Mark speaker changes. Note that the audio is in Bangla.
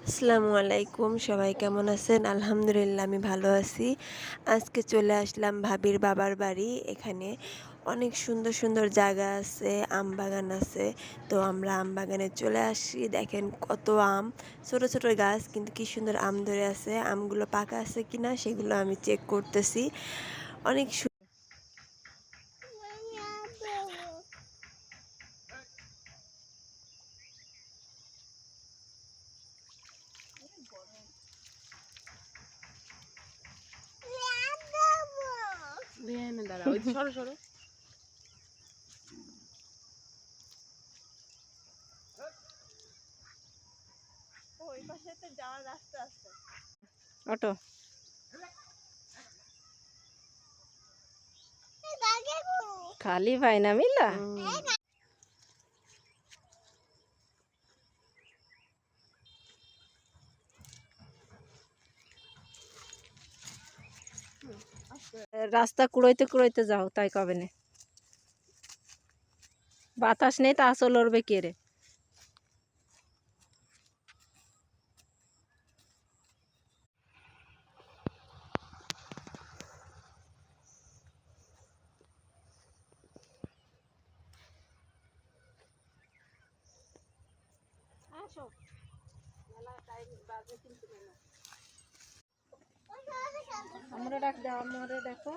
Speaker 1: আসসালামু আলাইকুম, সবাই কেমন আছেন? আলহামদুলিল্লাহ আমি ভালো আছি। আজকে চলে আসলাম ভাবির বাবার বাড়ি। এখানে অনেক সুন্দর সুন্দর জায়গা আছে, আম বাগান আছে। তো আমরা আম বাগানে চলে আসি। দেখেন কত আম, ছোট ছোট গাছ কিন্তু কি সুন্দর আম ধরে আছে। আমগুলো পাকা আছে কিনা সেগুলো আমি চেক করতেছি। অনেক
Speaker 2: দাঁড়া, ওই সরো সরো।
Speaker 1: ওই পাশে তো যাওয়ার রাস্তা আছে।
Speaker 2: অটো খালি পাই না মিলা। রাস্তা কুড়াইতে কুড়াইতে যাও, তাই কবে না বাতাস নেই তা আসল লড়বে কে রে। আমরা ডাক দাও, আমরা দেখো।